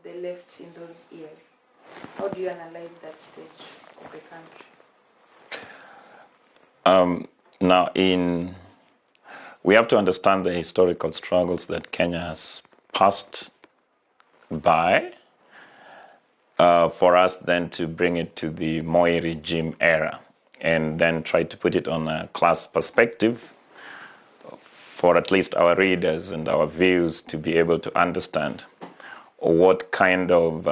the left in those years? How do you analyze that stage of the country? Now, we have to understand the historical struggles that Kenya has passed by for us then to bring it to the Moi regime era and then try to put it on a class perspective for at least our readers and our views to be able to understand what kind of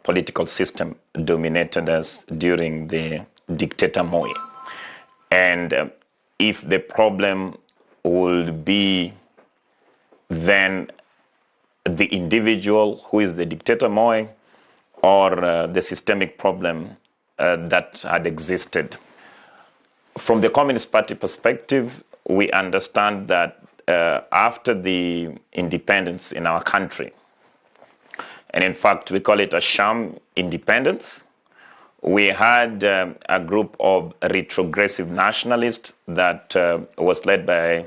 political system dominated us during the dictator Moi. And if the problem would be then the individual who is the dictator Moi or the systemic problem that had existed. From the Communist Party perspective, we understand that after the independence in our country, and in fact we call it a sham independence, we had a group of retrogressive nationalists that was led by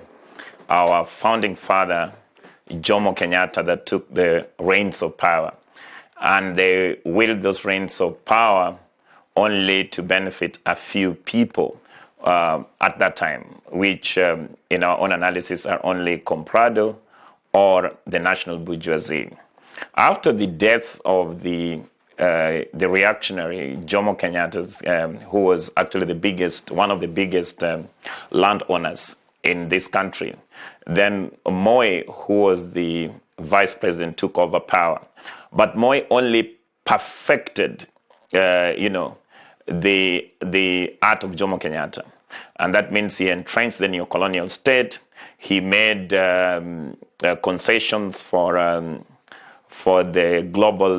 our founding father, Jomo Kenyatta, that took the reins of power. And they wielded those reins of power only to benefit a few people at that time, which in our own analysis are only Comprado or the national bourgeoisie. After the death of the reactionary Jomo Kenyatta, who was actually one of the biggest landowners in this country, then Moi, who was the vice president, took over power. But Moi only perfected, the art of Jomo Kenyatta. And that means he entrenched the neo-colonial state. He made concessions for the global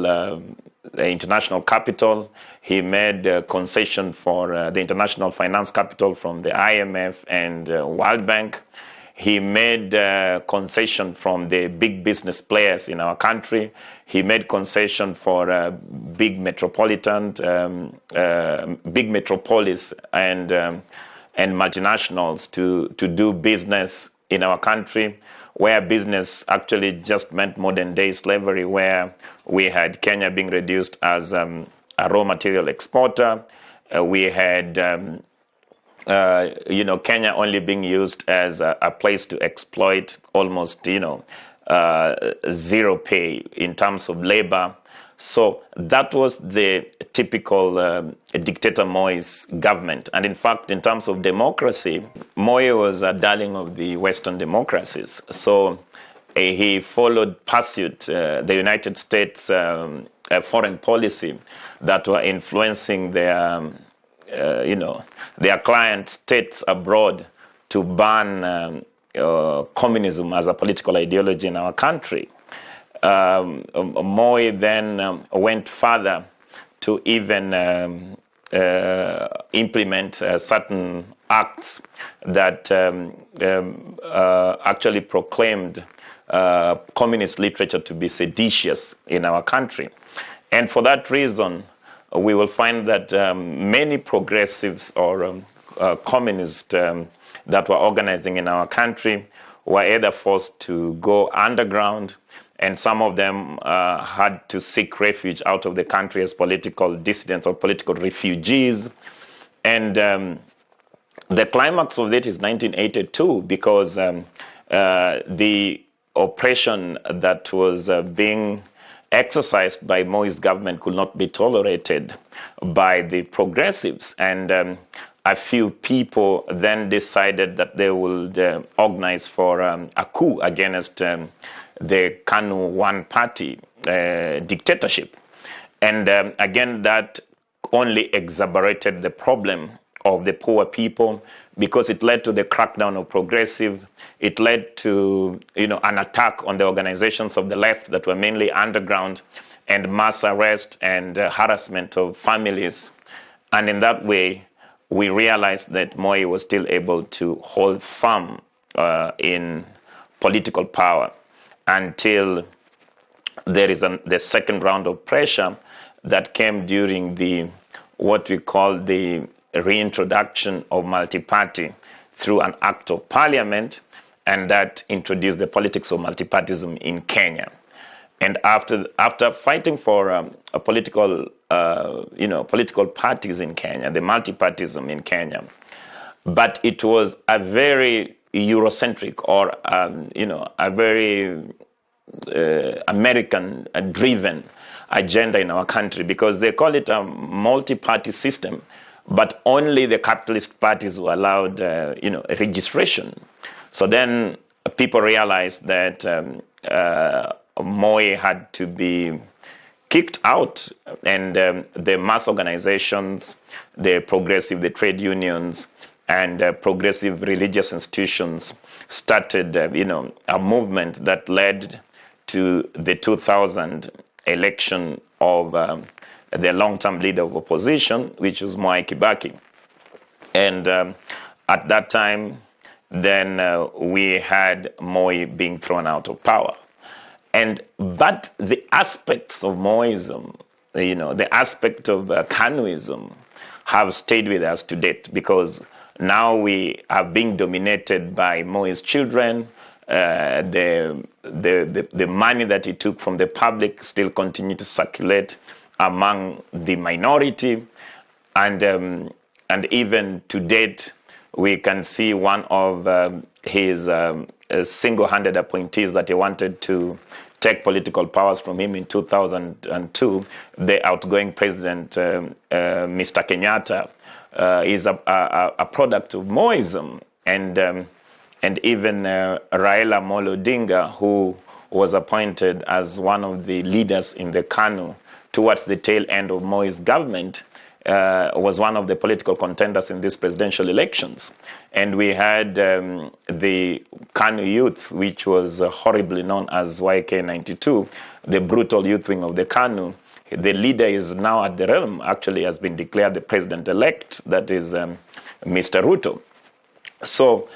the international capital. He made concession for the international finance capital from the IMF and World Bank. He made concession from the big business players in our country. He made concession for big metropolis and multinationals to do business in our country, where business actually just meant modern day slavery, where we had Kenya being reduced as a raw material exporter. We had Kenya only being used as a place to exploit almost, zero pay in terms of labor. So that was the typical dictator Moi's government. And in fact, in terms of democracy, Moi was a darling of the Western democracies. So he pursued the United States foreign policy that were influencing their client states abroad to ban communism as a political ideology in our country. Moi then went further to even implement certain acts that actually proclaimed communist literature to be seditious in our country. And for that reason, we will find that many progressives or communists that were organizing in our country were either forced to go underground, and some of them had to seek refuge out of the country as political dissidents or political refugees. And the climax of it is 1982, because the oppression that was being exercised by Moi's government could not be tolerated by the progressives. And a few people then decided that they would organize for a coup against the KANU One Party dictatorship. And again, that only exacerbated the problem of the poor people, because it led to the crackdown of progressive. It led to an attack on the organizations of the left that were mainly underground, and mass arrest and harassment of families. And in that way, we realized that Moi was still able to hold firm in political power until there is the second round of pressure that came during what we call the reintroduction of multi-party through an act of parliament, and that introduced the politics of multipartyism in Kenya. And after fighting for a political parties in Kenya, the multi-partyism in Kenya, but it was a very Eurocentric or a very American-driven agenda in our country, because they call it a multi-party system, but only the capitalist parties were allowed, registration. So then people realized that Moi had to be kicked out, and the mass organizations, the progressive, the trade unions, and progressive religious institutions started, a movement that led to the 2000 election of the long-term leader of opposition, which was Mwai Kibaki. And at that time, then we had Moi being thrown out of power. But the aspects of Moism, the aspect of Kanuism have stayed with us to date, because now we are being dominated by Moi's children. The money that he took from the public still continue to circulate among the minority, and even to date, we can see one of his single-handed appointees that he wanted to take political powers from him in 2002, the outgoing president, Mr. Kenyatta, is a product of Moism, and even Raila Amolo Odinga, who was appointed as one of the leaders in the KANU towards the tail end of Moi's government, was one of the political contenders in these presidential elections. And we had the KANU youth, which was horribly known as YK92, the brutal youth wing of the KANU. The leader is now at the realm, actually has been declared the president-elect, that is Mr. Ruto. So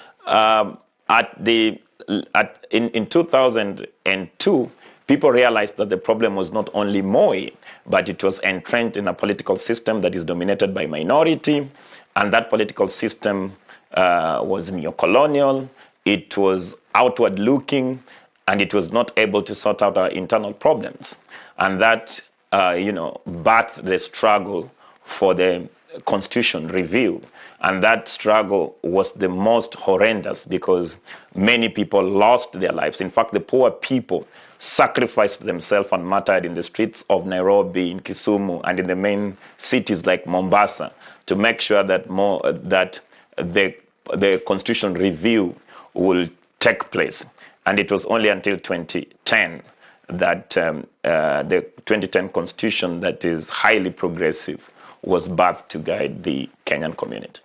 in 2002, people realized that the problem was not only Moi, but it was entrenched in a political system that is dominated by minority, and that political system was neo-colonial, it was outward-looking, and it was not able to sort out our internal problems. And that, birthed the struggle for the Constitution review. And that struggle was the most horrendous, because many people lost their lives. In fact, the poor people sacrificed themselves and martyred in the streets of Nairobi, in Kisumu, and in the main cities like Mombasa, to make sure that the Constitution review will take place. And it was only until 2010 that the 2010 Constitution, that is highly progressive, was birthed to guide the Kenyan community.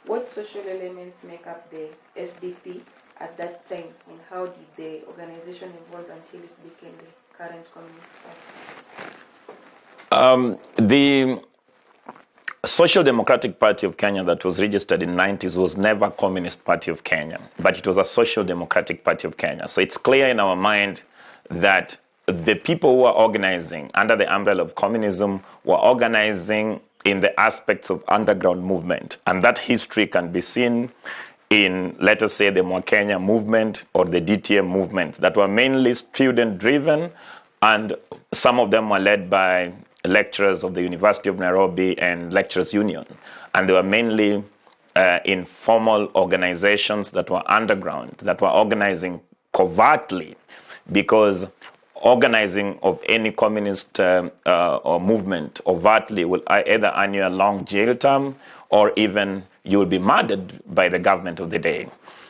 What social elements make up the SDP at that time, and how did the organization evolve until it became the current Communist Party? The Social Democratic Party of Kenya that was registered in the 90s was never Communist Party of Kenya, but it was a Social Democratic Party of Kenya. So it's clear in our mind that the people who are organizing under the umbrella of communism were organizing in the aspects of underground movement. And that history can be seen in, let us say, the Mwakenya movement or the DTM movement that were mainly student-driven, and some of them were led by lecturers of the University of Nairobi and Lecturers Union. And they were mainly informal organizations that were underground, that were organizing covertly, because organizing of any communist or movement overtly will either earn you a long jail term, or even you will be murdered by the government of the day.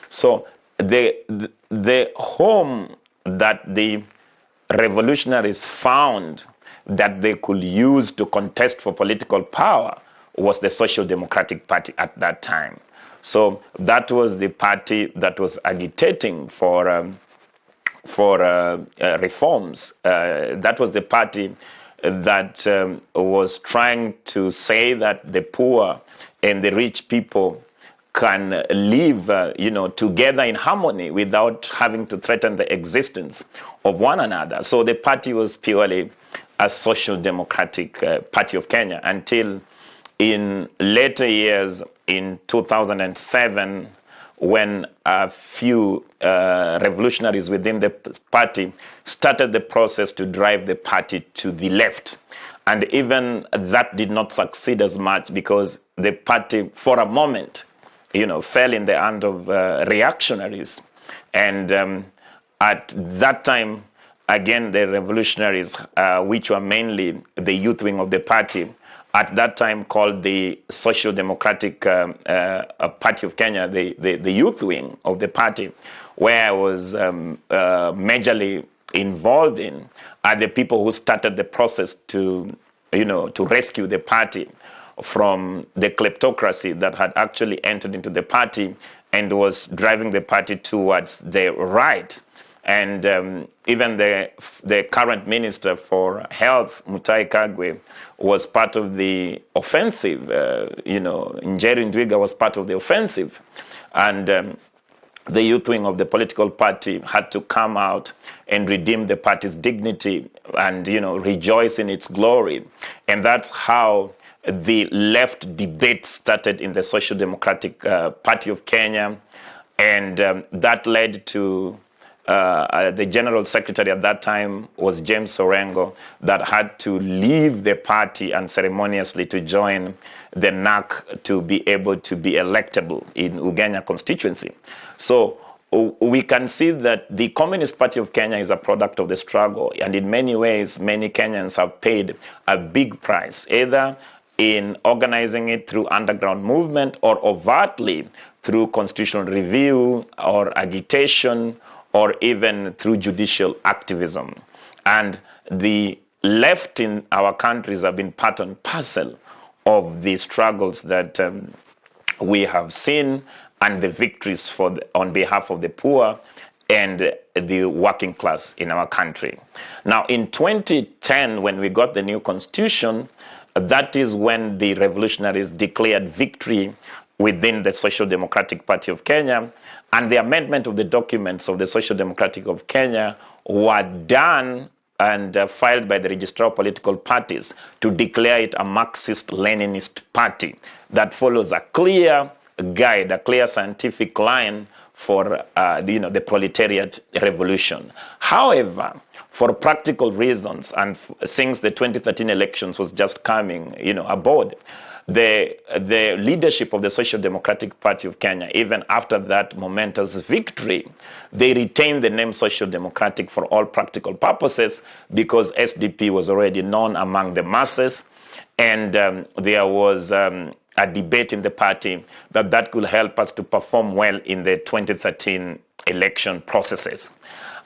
So the home that the revolutionaries found that they could use to contest for political power was the Social Democratic Party at that time. So that was the party that was agitating for reforms. That was the party that was trying to say that the poor and the rich people can live, together in harmony without having to threaten the existence of one another. So the party was purely a social democratic party of Kenya until in later years, in 2007, when a few revolutionaries within the party started the process to drive the party to the left. And even that did not succeed as much because the party, for a moment, fell in the hand of reactionaries. And at that time, again, the revolutionaries, which were mainly the youth wing of the party, at that time called the Socio-Democratic Party of Kenya, the youth wing of the party, where I was majorly involved in, are the people who started the process to rescue the party from the kleptocracy that had actually entered into the party and was driving the party towards the right. And even the current Minister for Health, Mutahi Kagwe, was part of the offensive. Njeri Ndwiga was part of the offensive. And the youth wing of the political party had to come out and redeem the party's dignity and, rejoice in its glory. And that's how the left debate started in the Socio-Democratic Party of Kenya. And that led to the general secretary at that time was James Orengo, that had to leave the party unceremoniously to join the NAC to be able to be electable in Ugenya constituency. So we can see that the Communist Party of Kenya is a product of the struggle, and in many ways, many Kenyans have paid a big price, either in organizing it through underground movement or overtly through constitutional review or agitation, or even through judicial activism. And the left in our countries have been part and parcel of the struggles that we have seen and the victories on behalf of the poor and the working class in our country. Now, in 2010, when we got the new constitution, that is when the revolutionaries declared victory within the Social Democratic Party of Kenya, and the amendment of the documents of the Social Democratic of Kenya were done and filed by the Registrar of Political Parties to declare it a Marxist-Leninist party that follows a clear guide, a clear scientific line for the proletariat revolution. However, for practical reasons, and since the 2013 elections was just coming aboard, the leadership of the Social Democratic Party of Kenya, even after that momentous victory, they retained the name Social Democratic for all practical purposes because SDP was already known among the masses, and there was a debate in the party that could help us to perform well in the 2013 election processes.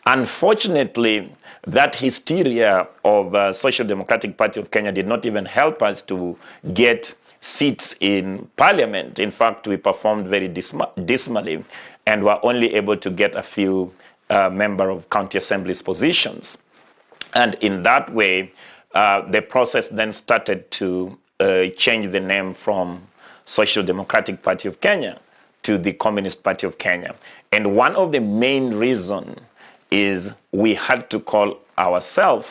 Unfortunately, that hysteria of Social Democratic Party of Kenya did not even help us to get seats in parliament. In fact, we performed very dismally and were only able to get a few member of county assemblies positions. And in that way, the process then started to change the name from Social Democratic Party of Kenya to the Communist Party of Kenya. And one of the main reasons is we had to call ourselves,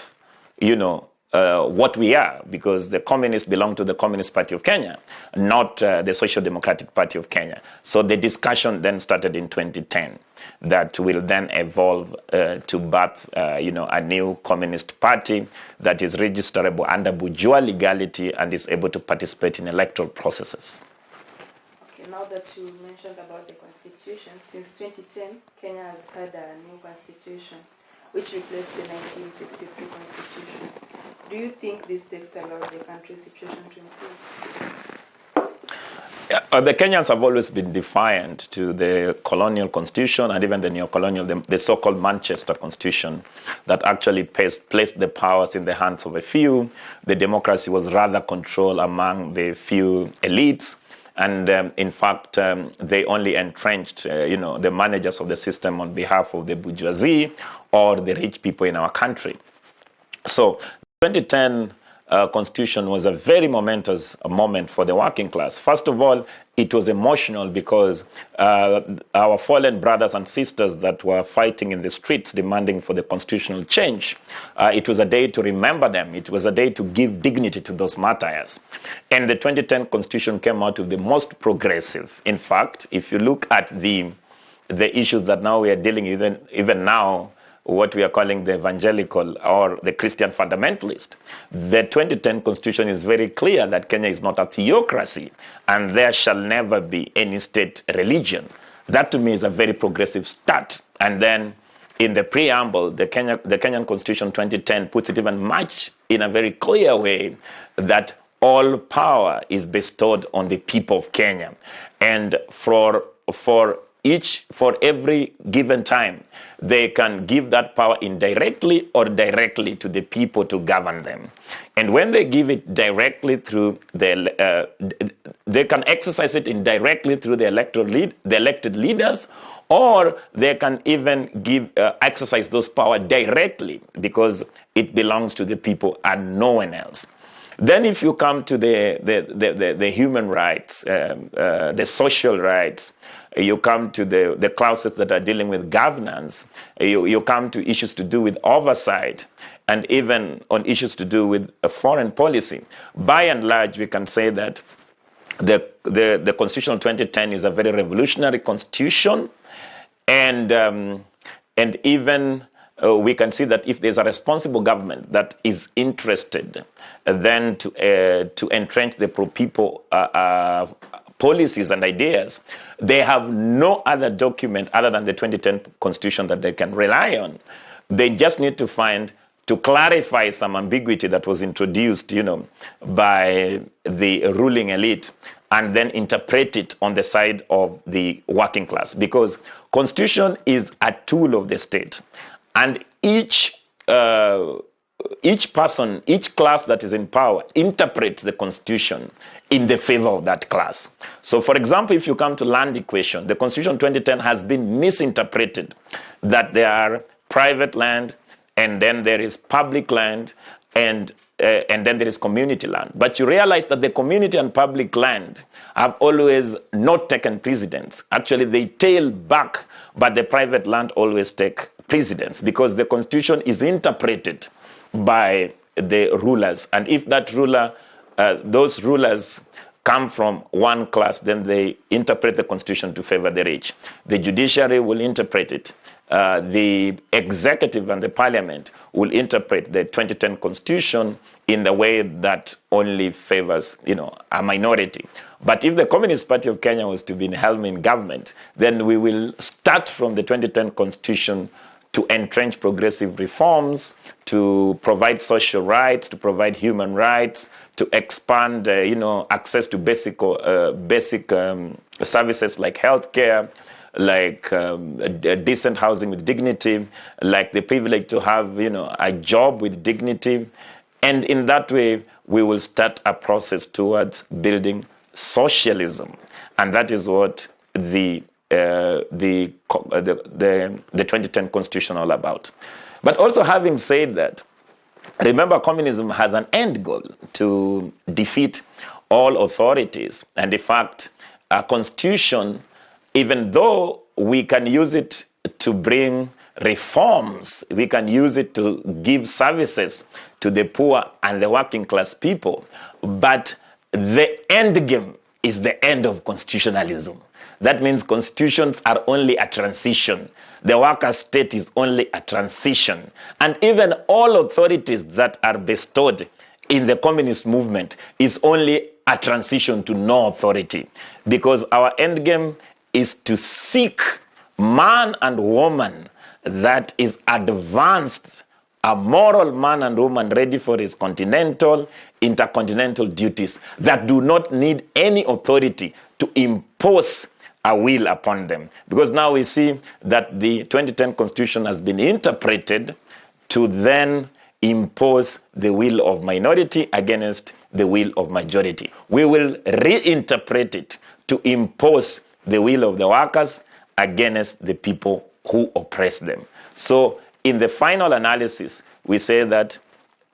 what we are, because the communists belong to the Communist Party of Kenya, not the Social Democratic Party of Kenya. So the discussion then started in 2010 that will then evolve to birth, a new communist party that is registerable under bourgeois legality and is able to participate in electoral processes. Okay, now that you mentioned about the constitution, since 2010, Kenya has had a new constitution, which replaced the 1963 constitution. Do you think this text allowed the country's situation to improve? The Kenyans have always been defiant to the colonial constitution and even the neo-colonial, the so-called Manchester constitution that actually placed the powers in the hands of a few. The democracy was rather controlled among the few elites. And in fact, they only entrenched, the managers of the system on behalf of the bourgeoisie or the rich people in our country. So, the 2010 constitution was a very momentous moment for the working class. First of all, it was emotional because our fallen brothers and sisters that were fighting in the streets demanding for the constitutional change, it was a day to remember them. It was a day to give dignity to those martyrs. And the 2010 Constitution came out with the most progressive. In fact, if you look at the issues that now we are dealing with, even now, what we are calling the evangelical or the Christian fundamentalist. The 2010 Constitution is very clear that Kenya is not a theocracy and there shall never be any state religion. That to me is a very progressive start. And then in the preamble, the Kenyan Constitution 2010 puts it even much in a very clear way that all power is bestowed on the people of Kenya. And for every given time, they can give that power indirectly or directly to the people to govern them. And when they give it directly through they can exercise it indirectly through the elected leaders, or they can even exercise those power directly because it belongs to the people and no one else. Then if you come to the human rights, the social rights, you come to the clauses that are dealing with governance, you come to issues to do with oversight, and even on issues to do with foreign policy. By and large, we can say that the Constitution 2010 is a very revolutionary constitution, and even we can see that if there's a responsible government that is interested then to entrench the pro-people policies and ideas, they have no other document other than the 2010 Constitution that they can rely on. They just need to clarify some ambiguity that was introduced, by the ruling elite, and then interpret it on the side of the working class. Because Constitution is a tool of the state. And each person, each class that is in power interprets the Constitution in the favor of that class. So, for example, if you come to land equation, the Constitution 2010 has been misinterpreted that there are private land, and then there is public land, and then there is community land. But you realize that the community and public land have always not taken precedence. Actually, they tail back, but the private land always take precedence because the Constitution is interpreted by the rulers. And if that ruler, those rulers come from one class, then they interpret the Constitution to favor the rich. The judiciary will interpret it. The executive and the parliament will interpret the 2010 Constitution in the way that only favors, a minority. But if the Communist Party of Kenya was to be in government, then we will start from the 2010 Constitution to entrench progressive reforms, to provide social rights, to provide human rights, to expand, access to basic services like healthcare, like decent housing with dignity, like the privilege to have, a job with dignity. And in that way, we will start a process towards building socialism. And that is what the 2010 Constitution all about. But also having said that, remember communism has an end goal to defeat all authorities. And in fact, a constitution, even though we can use it to bring reforms, we can use it to give services to the poor and the working class people, but the end game is the end of constitutionalism. That means constitutions are only a transition. The worker state is only a transition. And even all authorities that are bestowed in the communist movement is only a transition to no authority. Because our end game is to seek man and woman that is advanced, a moral man and woman ready for his continental, intercontinental duties that do not need any authority to impose a will upon them. Because now we see that the 2010 Constitution has been interpreted to then impose the will of minority against the will of majority. We will reinterpret it to impose the will of the workers against the people who oppress them. So in the final analysis, we say that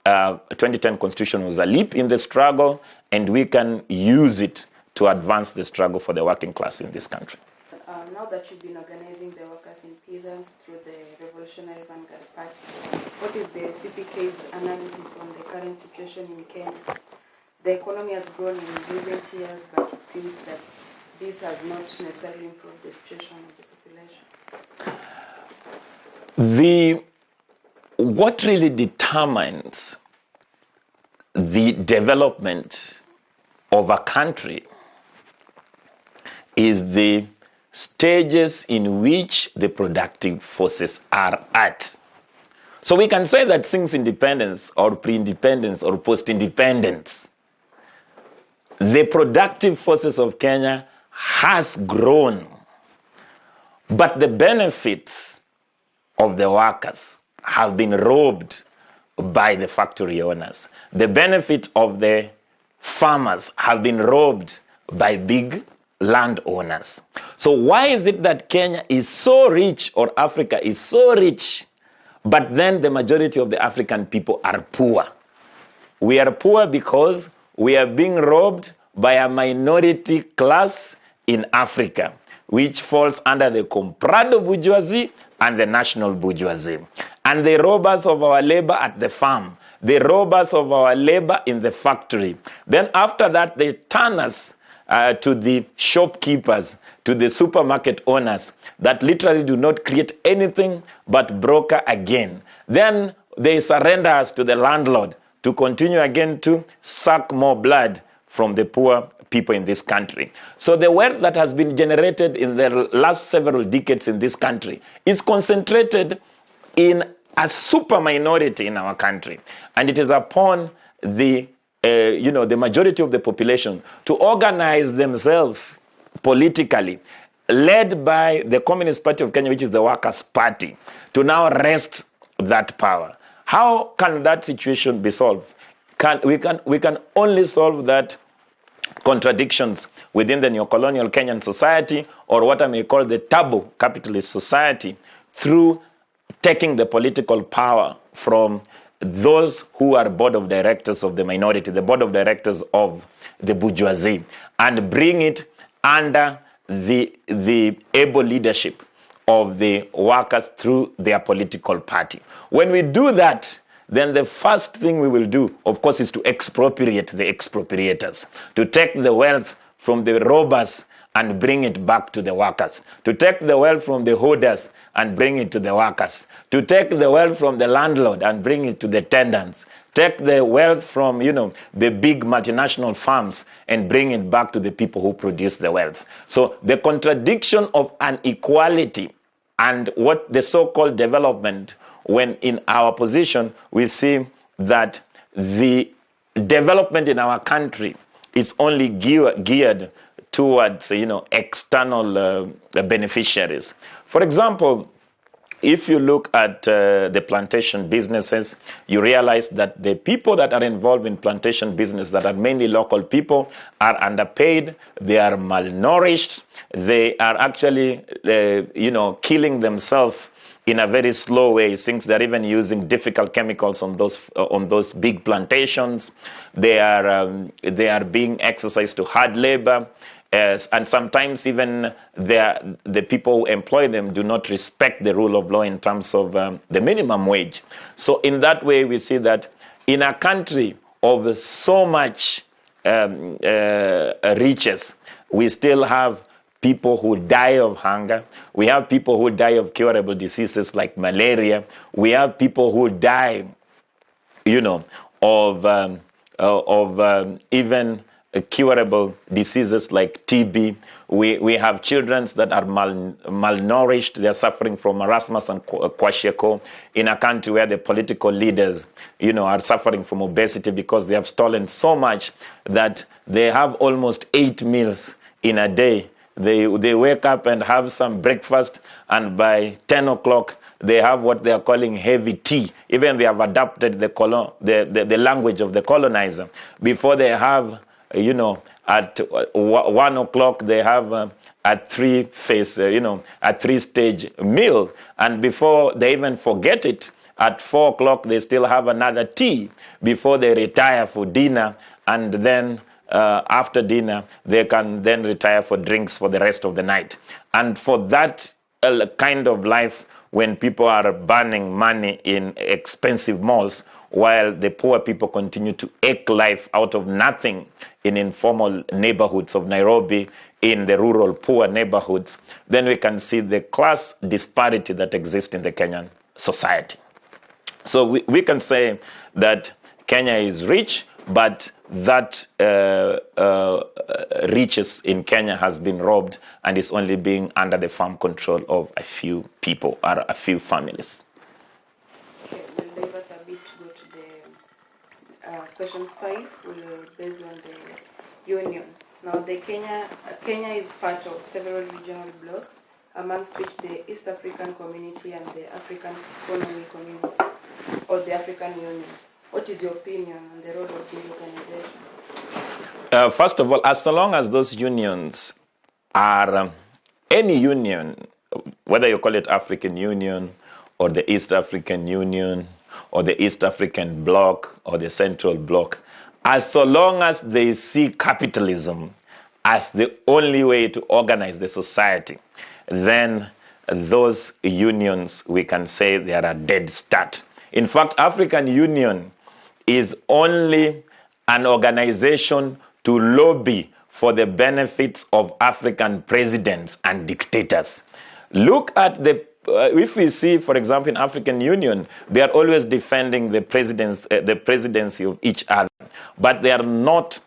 2010 Constitution was a leap in the struggle, and we can use it to advance the struggle for the working class in this country. Now that you've been organizing the workers and peasants through the Revolutionary Vanguard Party, what is the CPK's analysis on the current situation in Kenya? The economy has grown in recent years, but it seems that this has not necessarily improved the situation of the population. What really determines the development of a country is the stages in which the productive forces are at. So we can say that since independence or pre-independence or post-independence, the productive forces of Kenya has grown, but the benefits of the workers have been robbed by the factory owners. The benefit of the farmers have been robbed by big landowners. So why is it that Kenya is so rich, or Africa is so rich, but then the majority of the African people are poor? We are poor because we are being robbed by a minority class in Africa, which falls under the comprado bourgeoisie and the national bourgeoisie. And they rob us of our labor at the farm. They rob us of our labor in the factory. Then after that, they turn us to the shopkeepers, to the supermarket owners that literally do not create anything but broker again. Then they surrender us to the landlord to continue again to suck more blood from the poor people in this country. So the wealth that has been generated in the last several decades in this country is concentrated in a super minority in our country. And it is upon the majority of the population to organize themselves politically, led by the Communist Party of Kenya, which is the Workers' Party, to now wrest that power. How can that situation be solved? We can only solve that contradictions within the neo-colonial Kenyan society, or what I may call the turbo capitalist society, through taking the political power from those who are board of directors of the minority, the board of directors of the bourgeoisie, and bring it under the able leadership of the workers through their political party. When we do that, then the first thing we will do, of course, is to expropriate the expropriators, to take the wealth from the robbers and bring it back to the workers, to take the wealth from the hoarders and bring it to the workers, to take the wealth from the landlord and bring it to the tenants, take the wealth from, the big multinational farms and bring it back to the people who produce the wealth. So the contradiction of an equality and what the so-called development, when in our position we see that the development in our country is only geared towards, external beneficiaries. For example, if you look at the plantation businesses, you realize that the people that are involved in plantation business that are mainly local people are underpaid, they are malnourished, they are actually, killing themselves in a very slow way, since they're even using difficult chemicals on those big plantations. They are being exercised to hard labor. And sometimes even the people who employ them do not respect the rule of law in terms of the minimum wage. So in that way, we see that in a country of so much riches, we still have people who die of hunger. We have people who die of curable diseases like malaria. We have people who die, of even curable diseases like TB. We have children that are malnourished. They're suffering from marasmus and kwashiorkor in a country where the political leaders, are suffering from obesity because they have stolen so much that they have almost 8 meals in a day. They wake up and have some breakfast, and by 10 o'clock, they have what they are calling heavy tea. Even they have adopted the language of the colonizer. Before they have, at 1 o'clock, they have a three-stage meal. And before they even forget it, at 4 o'clock, they still have another tea before they retire for dinner. And then after dinner, they can then retire for drinks for the rest of the night. And for that kind of life, when people are burning money in expensive malls, while the poor people continue to eke life out of nothing in informal neighborhoods of Nairobi, in the rural poor neighborhoods, then we can see the class disparity that exists in the Kenyan society. So we can say that Kenya is rich, but that riches in Kenya has been robbed and is only being under the firm control of a few people or a few families. Okay, we'll divert a bit to go to the question 5, based on the unions. Now, Kenya is part of several regional blocs, amongst which the East African Community and the African Economic Community, or the African Union. What is your opinion on the role of these organizations? First of all, as long as those unions are any union, whether you call it African Union or the East African Union or the East African Bloc or the Central Bloc, as so long as they see capitalism as the only way to organize the society, then those unions, we can say they are a dead start. In fact, African Union is only an organization to lobby for the benefits of African presidents and dictators. Look at if we see, for example, in African Union, they are always defending the presidency of each other, but they are not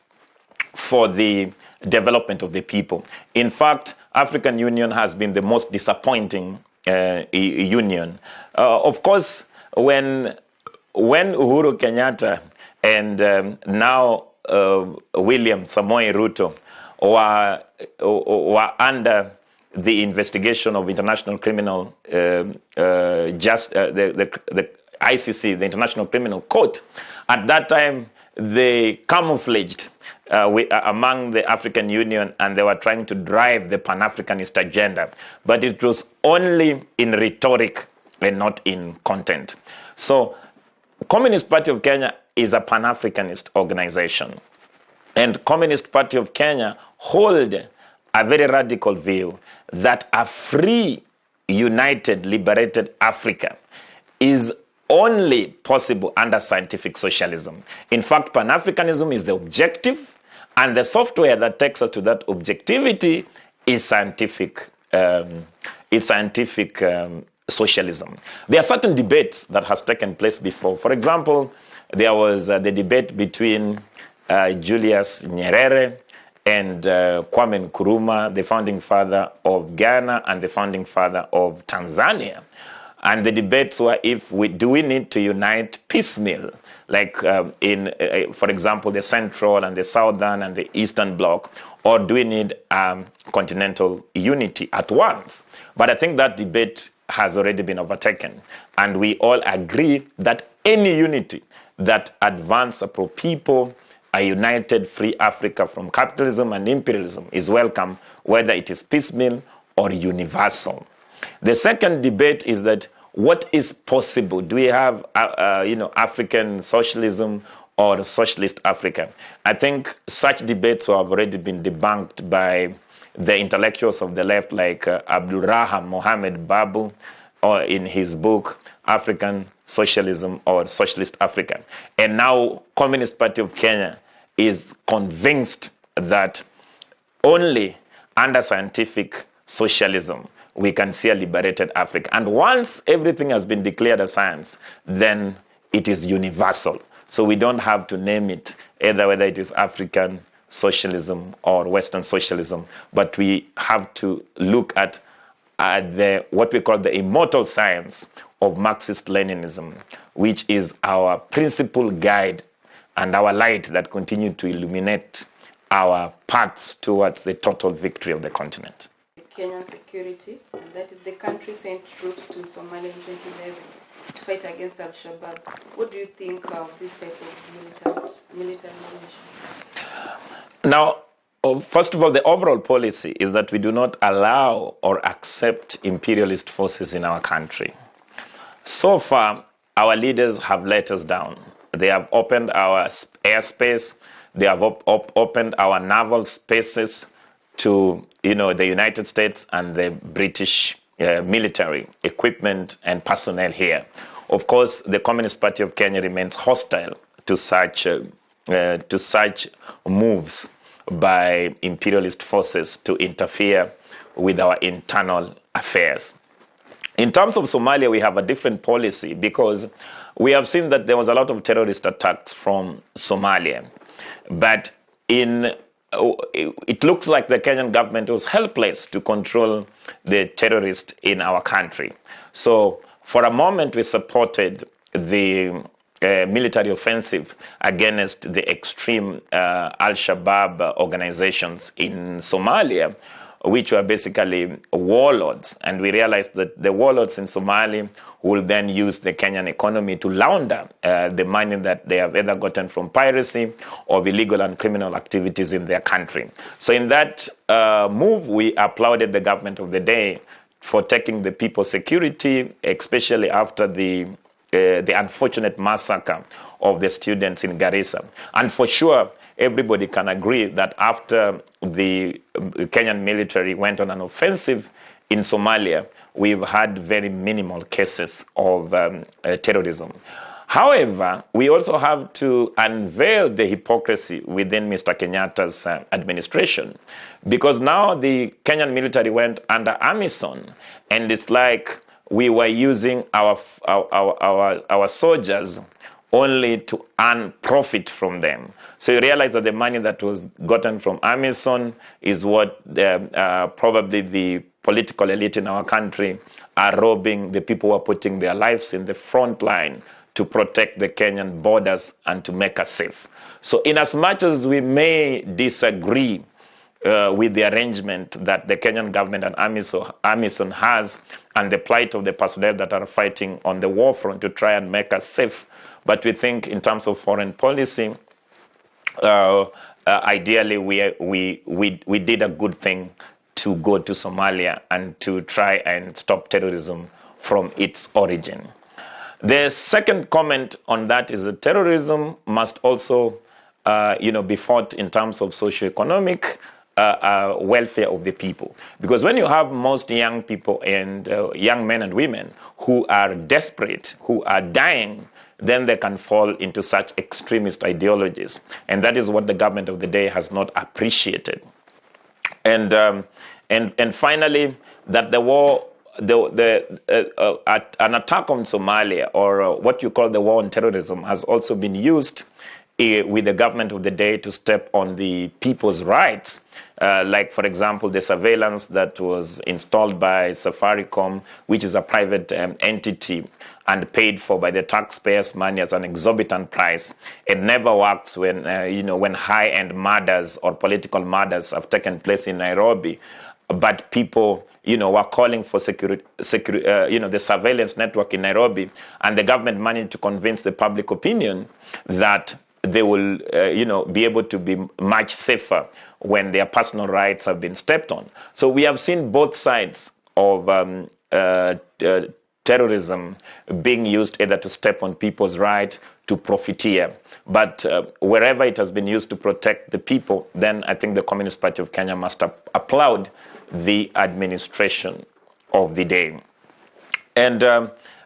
for the development of the people. In fact, African Union has been the most disappointing union. Of course, when Uhuru Kenyatta and now William Samoei Ruto were under the investigation of International Criminal the ICC, the International Criminal Court, at that time they camouflaged among the African Union, and they were trying to drive the Pan-Africanist agenda. But it was only in rhetoric and not in content. So, Communist Party of Kenya is a Pan-Africanist organization. And Communist Party of Kenya hold a very radical view that a free, united, liberated Africa is only possible under scientific socialism. In fact, Pan-Africanism is the objective, and the software that takes us to that objectivity is scientific socialism. There are certain debates that has taken place before. For example, there was the debate between Julius Nyerere and Kwame Nkrumah, the founding father of Ghana and the founding father of Tanzania. And the debates were do we need to unite piecemeal, like for example, the Central and the Southern and the Eastern Bloc, or do we need continental unity at once? But I think that debate has already been overtaken. And we all agree that any unity that advances a pro-people, a united free Africa from capitalism and imperialism is welcome, whether it is piecemeal or universal. The second debate is that what is possible? Do we have, African socialism or socialist Africa? I think such debates have already been debunked by the intellectuals of the left, like Abdul Raham Mohammed Babu, or in his book, African Socialism or Socialist Africa. And now Communist Party of Kenya is convinced that only under scientific socialism we can see a liberated Africa. And once everything has been declared as science, then it is universal. So we don't have to name it either whether it is African socialism or Western socialism, but we have to look at what we call the immortal science of Marxist-Leninism, which is our principal guide and our light that continue to illuminate our paths towards the total victory of the continent. Kenyan security, and that is the country sent troops to Somalia in 2011 to fight against Al-Shabaab. What do you think of this type of military mission? Now, first of all, the overall policy is that we do not allow or accept imperialist forces in our country. So far, our leaders have let us down. They have opened our airspace. They have opened our naval spaces to, the United States and the British military equipment and personnel here. Of course, the Communist Party of Kenya remains hostile to such moves by imperialist forces to interfere with our internal affairs. In terms of Somalia, we have a different policy because we have seen that there was a lot of terrorist attacks from Somalia. But it looks like the Kenyan government was helpless to control the terrorists in our country. So for a moment, we supported the military offensive against the extreme Al-Shabaab organizations in Somalia, which were basically warlords. And we realized that the warlords in Somalia will then use the Kenyan economy to launder the money that they have either gotten from piracy or illegal and criminal activities in their country. So in that move, we applauded the government of the day for taking the people's security, especially after the unfortunate massacre of the students in Garissa. And for sure, everybody can agree that after the Kenyan military went on an offensive in Somalia, we've had very minimal cases of terrorism. However, we also have to unveil the hypocrisy within Mr. Kenyatta's administration, because now the Kenyan military went under AMISOM, and it's like we were using our soldiers only to earn profit from them. So you realize that the money that was gotten from AMISOM is what probably the political elite in our country are robbing the people who are putting their lives in the front line to protect the Kenyan borders and to make us safe. So in as much as we may disagree with the arrangement that the Kenyan government and AMISOM has and the plight of the personnel that are fighting on the war front to try and make us safe, but we think in terms of foreign policy, ideally we did a good thing to go to Somalia and to try and stop terrorism from its origin. The second comment on that is that terrorism must also be fought in terms of socio-economic welfare of the people. Because when you have most young people and young men and women who are desperate, who are dying, then they can fall into such extremist ideologies. And that is what the government of the day has not appreciated. And finally, that the war, an attack on Somalia, or what you call the war on terrorism, has also been used with the government of the day to step on the people's rights. Like, for example, the surveillance that was installed by Safaricom, which is a private entity and paid for by the taxpayers' money at an exorbitant price. It never works when, when high-end murders or political murders have taken place in Nairobi. But people, were calling for the surveillance network in Nairobi, and the government managed to convince the public opinion that they will, be able to be much safer when their personal rights have been stepped on. So we have seen both sides of terrorism being used either to step on people's rights, to profiteer. But wherever it has been used to protect the people, then I think the Communist Party of Kenya must applaud the administration of the day. And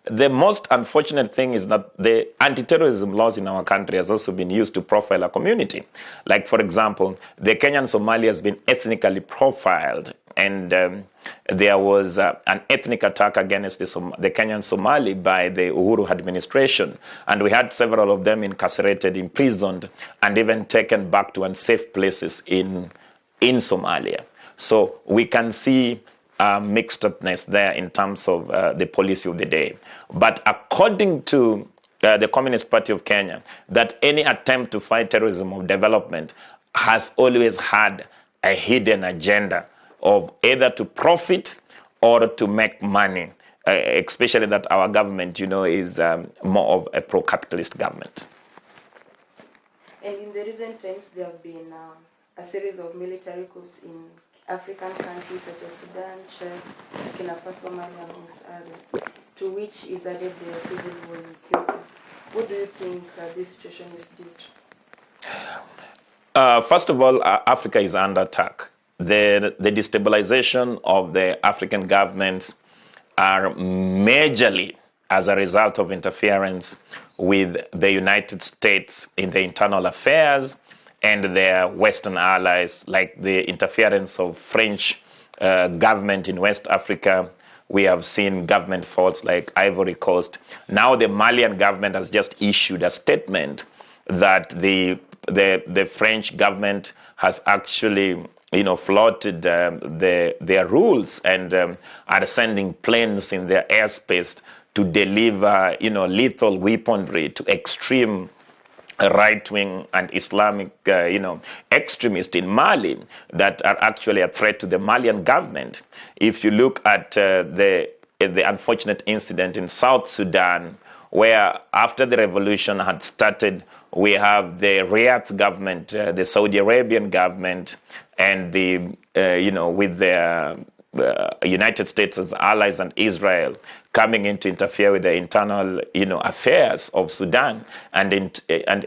the most unfortunate thing is that the anti-terrorism laws in our country has also been used to profile a community. Like, for example, the Kenyan Somali has been ethnically profiled, and there was an ethnic attack against the Kenyan Somali by the Uhuru administration, and we had several of them incarcerated, imprisoned, and even taken back to unsafe places in Somalia. So we can see mixed upness there in terms of the policy of the day. But according to the Communist Party of Kenya, that any attempt to fight terrorism or development has always had a hidden agenda of either to profit or to make money, especially that our government, is more of a pro-capitalist government. And in the recent times, there have been a series of military coups in African countries such as Sudan, Chad, Burkina Faso, Mali, amongst others, to which is added the civil war in Ethiopia. What do you think this situation is due to? First of all, Africa is under attack. The destabilization of the African governments are majorly as a result of interference with the United States in the internal affairs and their Western allies, like the interference of French government in West Africa. We have seen government faults like Ivory Coast. Now the Malian government has just issued a statement that the French government has actually, flouted their rules and are sending planes in their airspace to deliver, lethal weaponry to extreme right-wing and Islamic, extremists in Mali that are actually a threat to the Malian government. If you look at the unfortunate incident in South Sudan, where after the revolution had started, we have the Riyadh government, the Saudi Arabian government, and with their United States as allies and Israel coming in to interfere with the internal, affairs of Sudan and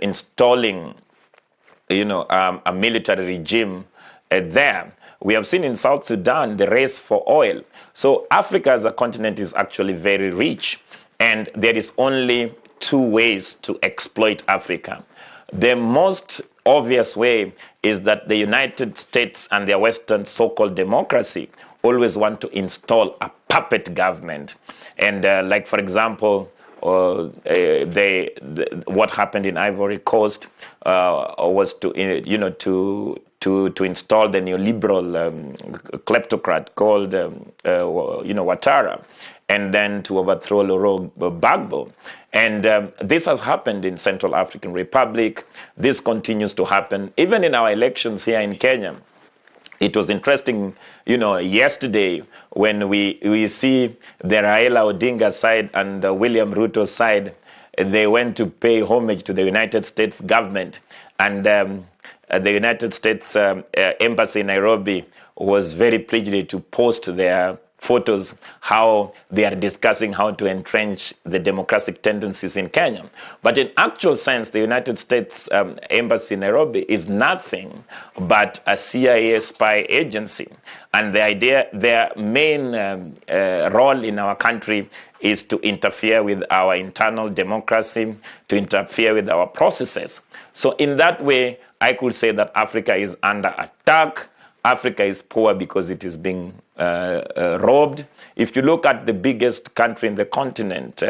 installing, a military regime there. We have seen in South Sudan the race for oil. So Africa as a continent is actually very rich, and there is only two ways to exploit Africa. The most obvious way is that the United States and their Western so-called democracy always want to install a puppet government. And like, for example, what happened in Ivory Coast was to install the neoliberal kleptocrat called Ouattara, and then to overthrow Laurent Gbagbo. And this has happened in Central African Republic. This continues to happen even in our elections here in Kenya. It was interesting, yesterday when we see the Raila Odinga side and William Ruto's side, they went to pay homage to the United States government. And the United States Embassy in Nairobi was very pleased to post their photos, how they are discussing how to entrench the democratic tendencies in Kenya. But in actual sense, the United States Embassy in Nairobi is nothing but a CIA spy agency. And the idea, their main role in our country is to interfere with our internal democracy, to interfere with our processes. So in that way, I could say that Africa is under attack. Africa is poor because it is being robbed. If you look at the biggest country in the continent,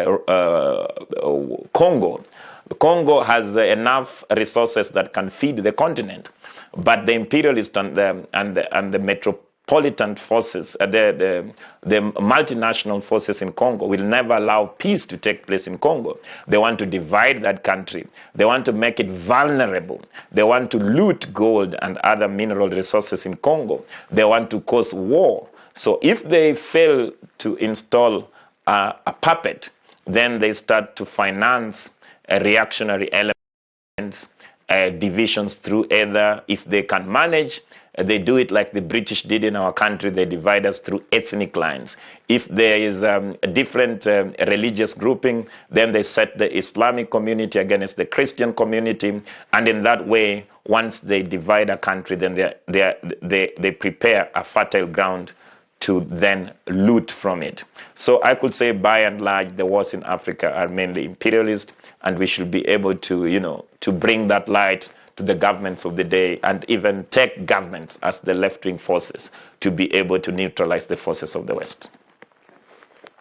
Congo has enough resources that can feed the continent, but the imperialist and the metropolitan forces, the multinational forces in Congo will never allow peace to take place in Congo. They want to divide that country. They want to make it vulnerable. They want to loot gold and other mineral resources in Congo. They want to cause war. So if they fail to install a puppet, then they start to finance reactionary elements, divisions through either, if they can manage, they do it like the British did in our country. They divide us through ethnic lines. If there is a different religious grouping, then they set the Islamic community against the Christian community. And in that way, once they divide a country, then they prepare a fertile ground to then loot from it. So I could say, by and large, the wars in Africa are mainly imperialist, and we should be able to, to bring that light to the governments of the day, and even tech governments as the left-wing forces, to be able to neutralize the forces of the West.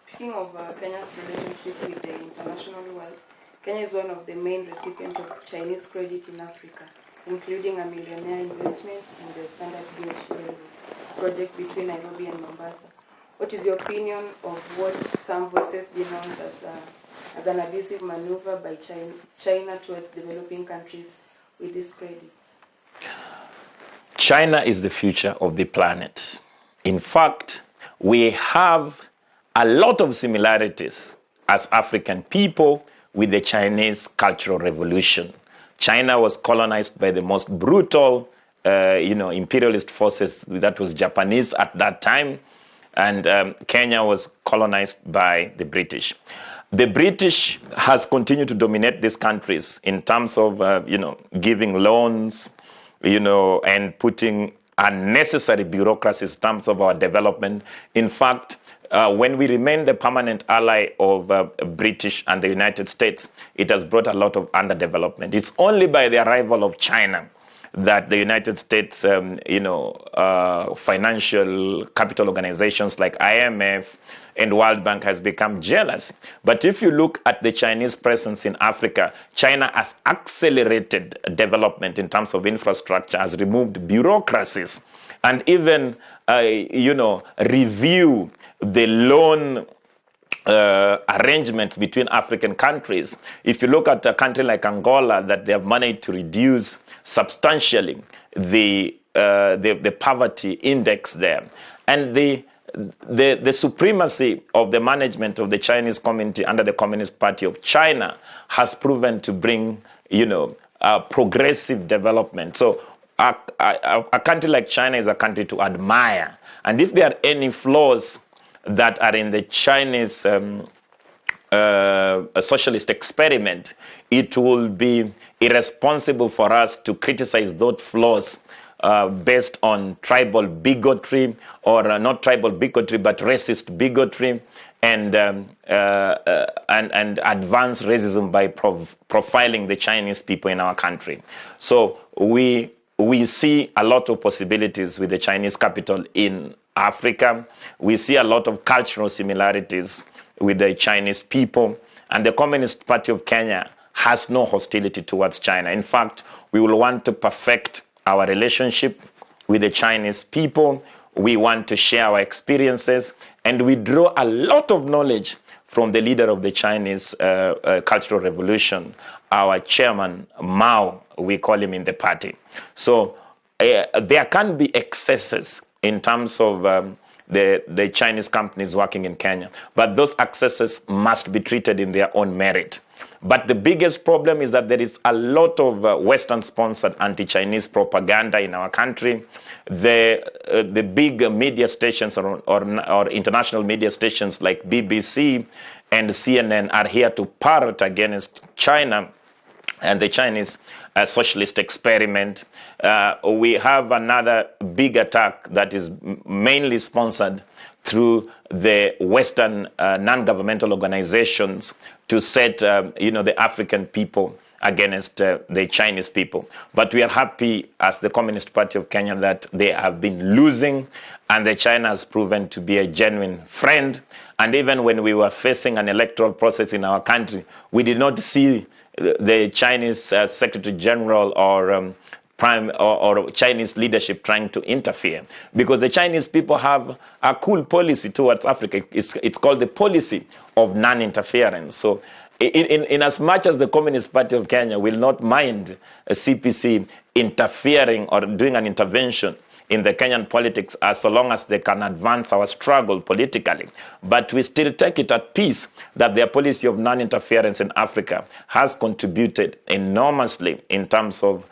Speaking of Kenya's relationship with the international world, Kenya is one of the main recipients of Chinese credit in Africa, including a millionaire investment in the Standard Gauge Railway project between Nairobi and Mombasa. What is your opinion of what some voices denounce as an abusive maneuver by China towards developing countries with these credits? China is the future of the planet. In fact, we have a lot of similarities as African people with the Chinese Cultural Revolution. China was colonized by the most brutal, imperialist forces. That was Japanese at that time. And Kenya was colonized by the British. The British has continued to dominate these countries in terms of, giving loans, and putting unnecessary bureaucracies in terms of our development. In fact, when we remain the permanent ally of British and the United States, it has brought a lot of underdevelopment. It's only by the arrival of China that the United States, financial capital organizations like IMF and World Bank has become jealous. But if you look at the Chinese presence in Africa, China has accelerated development in terms of infrastructure, has removed bureaucracies, and even, review the loan arrangements between African countries. If you look at a country like Angola, that they have managed to reduce substantially the poverty index there, and the supremacy of the management of the Chinese community under the Communist Party of China has proven to bring, progressive development. So a country like China is a country to admire, and if there are any flaws that are in the Chinese socialist experiment, it will be irresponsible for us to criticize those flaws based on tribal bigotry, or not tribal bigotry, but racist bigotry, and advanced racism by profiling the Chinese people in our country. So we see a lot of possibilities with the Chinese capital in Africa. We see a lot of cultural similarities with the Chinese people, and the Communist Party of Kenya has no hostility towards China. In fact, we will want to perfect our relationship with the Chinese people. We want to share our experiences, and we draw a lot of knowledge from the leader of the Chinese Cultural Revolution, our chairman, Mao, we call him in the party. So there can be excesses in terms of the Chinese companies working in Kenya, but those excesses must be treated in their own merit. But the biggest problem is that there is a lot of Western-sponsored anti-Chinese propaganda in our country. The big media stations or international media stations like BBC and CNN are here to parrot against China and the Chinese socialist experiment. We have another big attack that is mainly sponsored through the Western non-governmental organizations to set, the African people against the Chinese people. But we are happy as the Communist Party of Kenya that they have been losing, and that China has proven to be a genuine friend. And even when we were facing an electoral process in our country, we did not see the Chinese Secretary General or or Chinese leadership trying to interfere, because the Chinese people have a cool policy towards Africa. It's called the policy of non-interference. So in as much as the Communist Party of Kenya will not mind a CPC interfering or doing an intervention in the Kenyan politics, as so long as they can advance our struggle politically. But we still take it at peace that their policy of non-interference in Africa has contributed enormously in terms of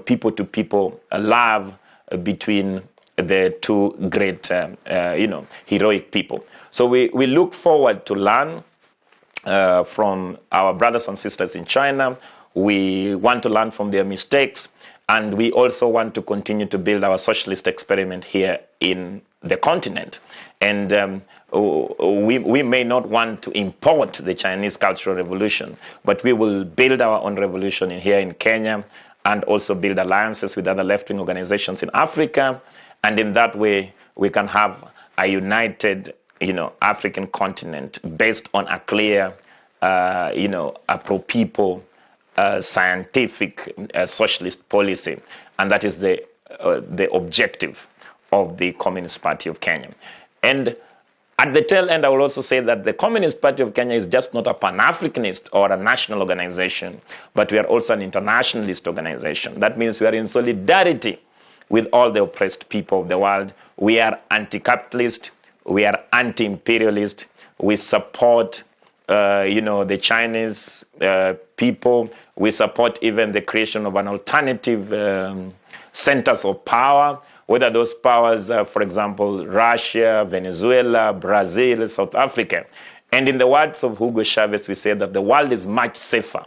people-to-people love between the two great, heroic people. So we look forward to learn from our brothers and sisters in China. We want to learn from their mistakes, and we also want to continue to build our socialist experiment here in the continent. And we may not want to import the Chinese Cultural Revolution, but we will build our own revolution here in Kenya, and also build alliances with other left-wing organizations in Africa. And in that way, we can have a united, African continent based on a clear, a pro-people, scientific socialist policy. And that is the objective of the Communist Party of Kenya. And at the tail end, I will also say that the Communist Party of Kenya is just not a Pan-Africanist or a national organization, but we are also an internationalist organization. That means we are in solidarity with all the oppressed people of the world. We are anti-capitalist, we are anti-imperialist, we support the Chinese people, we support even the creation of an alternative centers of power, whether those powers, for example, Russia, Venezuela, Brazil, South Africa. And in the words of Hugo Chavez, we say that the world is much safer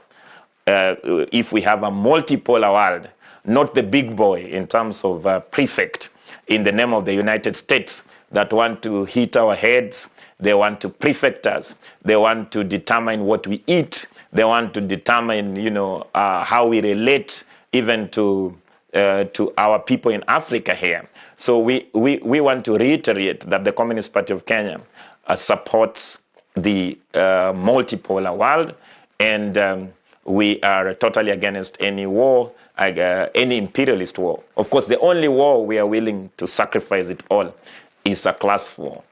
if we have a multipolar world not the big boy in terms of prefect in the name of the United States that want to hit our heads. They want to prefect us. They want to determine what we eat. They want to determine, how we relate even to our people in Africa here. So we want to reiterate that the Communist Party of Kenya supports the multipolar world, and we are totally against any war, any imperialist war. Of course, the only war we are willing to sacrifice it all is a class war.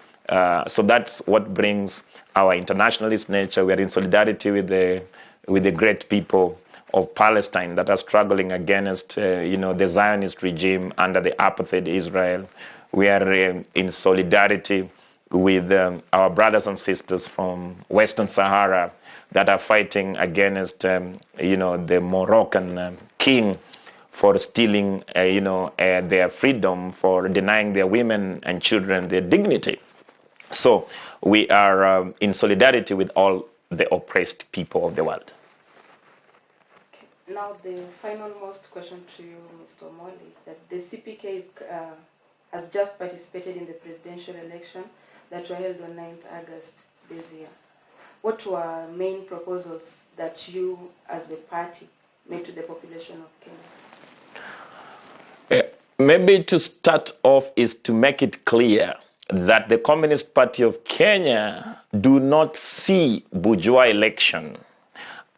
So that's what brings our internationalist nature. We are in solidarity with the great people of Palestine that are struggling against, the Zionist regime under the apartheid Israel. We are in solidarity with our brothers and sisters from Western Sahara that are fighting against, the Moroccan king for stealing, their freedom, for denying their women and children their dignity. So we are in solidarity with all the oppressed people of the world. Now, the final most question to you, Mr. Omole, is that the CPK has just participated in the presidential election that were held on 9th August this year. What were main proposals that you, as the party, made to the population of Kenya? Maybe to start off is to make it clear that the Communist Party of Kenya do not see bourgeois election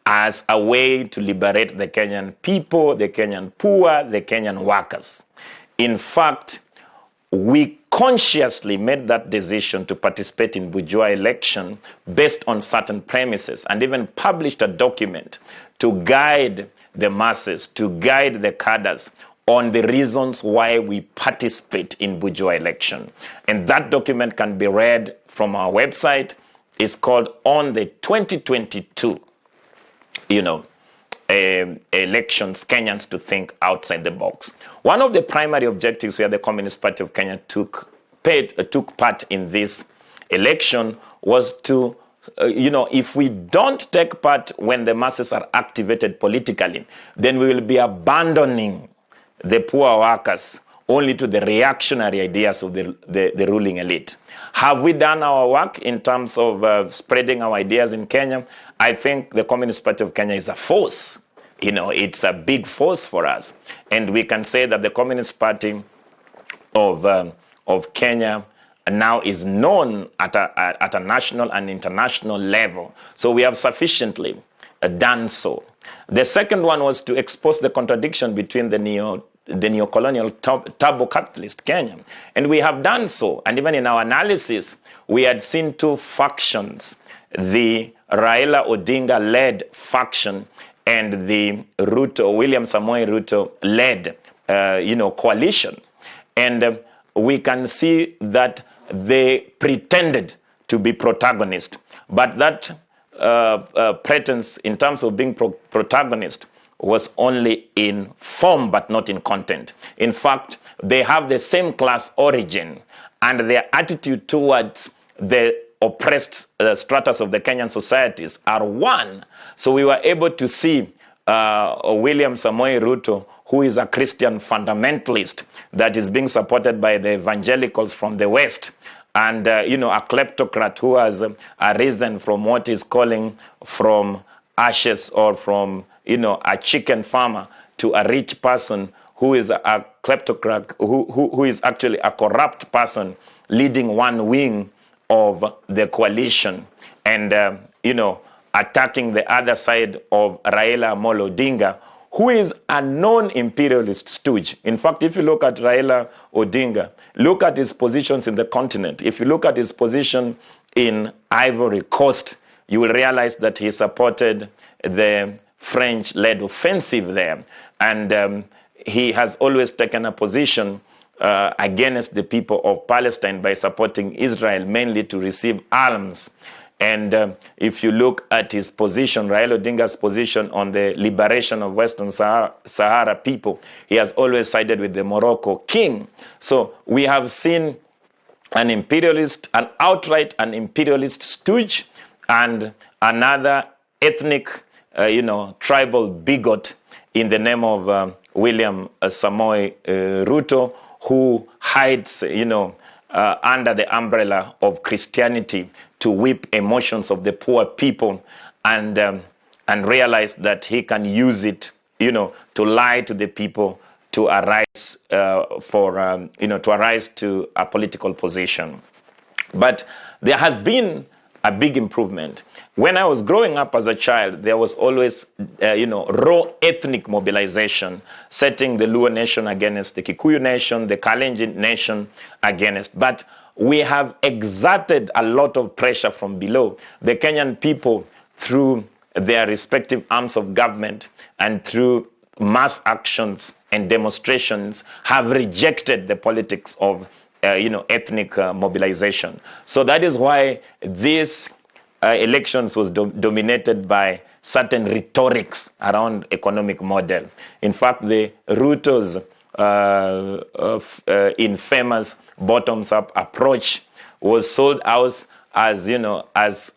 as a way to liberate the Kenyan people, the Kenyan poor, the Kenyan workers. In fact, we consciously made that decision to participate in bourgeois election based on certain premises, and even published a document to guide the masses, to guide the cadres on the reasons why we participate in bourgeois election. And that document can be read from our website. It's called On the 2022 elections, Kenyans to think outside the box. One of the primary objectives where the Communist Party of Kenya took part in this election was to, if we don't take part when the masses are activated politically, then we will be abandoning the poor workers only to the reactionary ideas of the ruling elite. Have we done our work in terms of spreading our ideas in Kenya? I think the Communist Party of Kenya is a force. It's a big force for us. And we can say that the Communist Party of Kenya now is known at a national and international level. So we have sufficiently done so. The second one was to expose the contradiction between the neo-colonial turbo-capitalist Kenya. And we have done so. And even in our analysis, we had seen two factions, the Raila Odinga-led faction and the William Samoei Ruto-led, coalition. And we can see that they pretended to be protagonists. But that pretense in terms of being protagonist was only in form but not in content. In fact, they have the same class origin, and their attitude towards the oppressed stratas of the Kenyan societies are one. So we were able to see William Samoei Ruto, who is a Christian fundamentalist that is being supported by the evangelicals from the West, and a kleptocrat who has arisen from what is calling from ashes or from a chicken farmer to a rich person who is a kleptocrat, who is actually a corrupt person leading one wing of the coalition, and attacking the other side of Raila Amolo Odinga, who is a non-imperialist stooge. In fact, if you look at Raila Odinga, look at his positions in the continent. If you look at his position in Ivory Coast, you will realize that he supported the French-led offensive there. And he has always taken a position against the people of Palestine by supporting Israel, mainly to receive arms. And if you look at his position, Raila Odinga's position on the liberation of Western Sahara people, he has always sided with the Morocco king. So we have seen an outright imperialist stooge, and another ethnic, tribal bigot in the name of William Samoei Ruto, who hides, under the umbrella of Christianity to whip emotions of the poor people, and realize that he can use it, to lie to the people, to arise to arise to a political position. But there has been a big improvement. When I was growing up as a child, there was always, raw ethnic mobilization, setting the Luo nation against the Kikuyu nation, the Kalenjin nation against. But we have exerted a lot of pressure from below. The Kenyan people, through their respective arms of government and through mass actions and demonstrations, have rejected the politics of ethnic mobilization. So that is why these elections was dominated by certain rhetorics around economic model. In fact, the Ruto's infamous bottoms-up approach was sold out as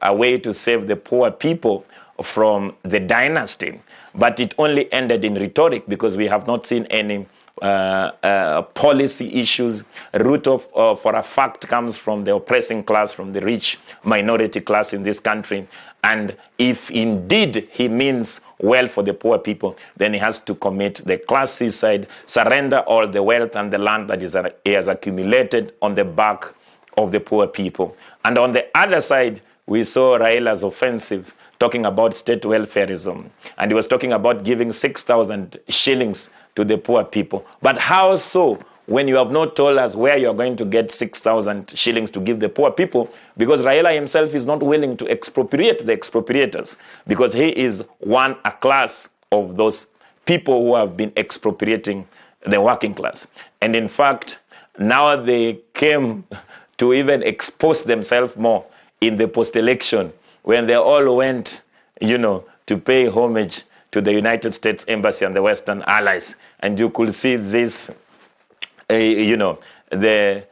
a way to save the poor people from the dynasty. But it only ended in rhetoric, because we have not seen any policy issues. Ruto, for a fact, comes from the oppressing class, from the rich minority class in this country. And if indeed he means well for the poor people, then he has to commit the class suicide, surrender all the wealth and the land that he has accumulated on the back of the poor people. And on the other side, we saw Raila's offensive, talking about state welfareism. And he was talking about giving 6,000 shillings to the poor people. But how so, when you have not told us where you're going to get 6,000 shillings to give the poor people? Because Raila himself is not willing to expropriate the expropriators, because he is a class of those people who have been expropriating the working class. And in fact, now they came to even expose themselves more in the post-election, when they all went, to pay homage to the United States Embassy and the Western allies. And you could see this, the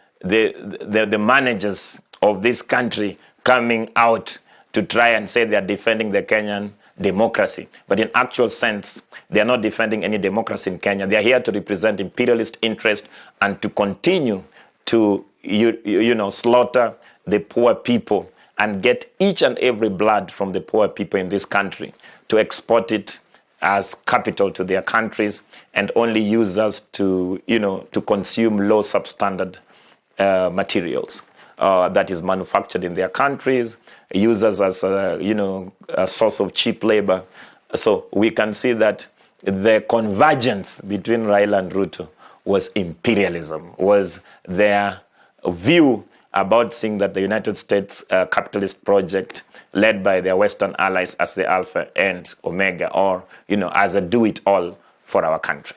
managers of this country coming out to try and say they are defending the Kenyan democracy. But in actual sense, they are not defending any democracy in Kenya. They are here to represent imperialist interest and to continue to, slaughter the poor people and get each and every blood from the poor people in this country, to export it as capital to their countries, and only use us to consume low substandard materials that is manufactured in their countries, use us as a source of cheap labor. So we can see that the convergence between Raila and Ruto was imperialism, was their view about seeing that the United States capitalist project, led by their Western allies, as the alpha and omega, or as a do-it-all for our country.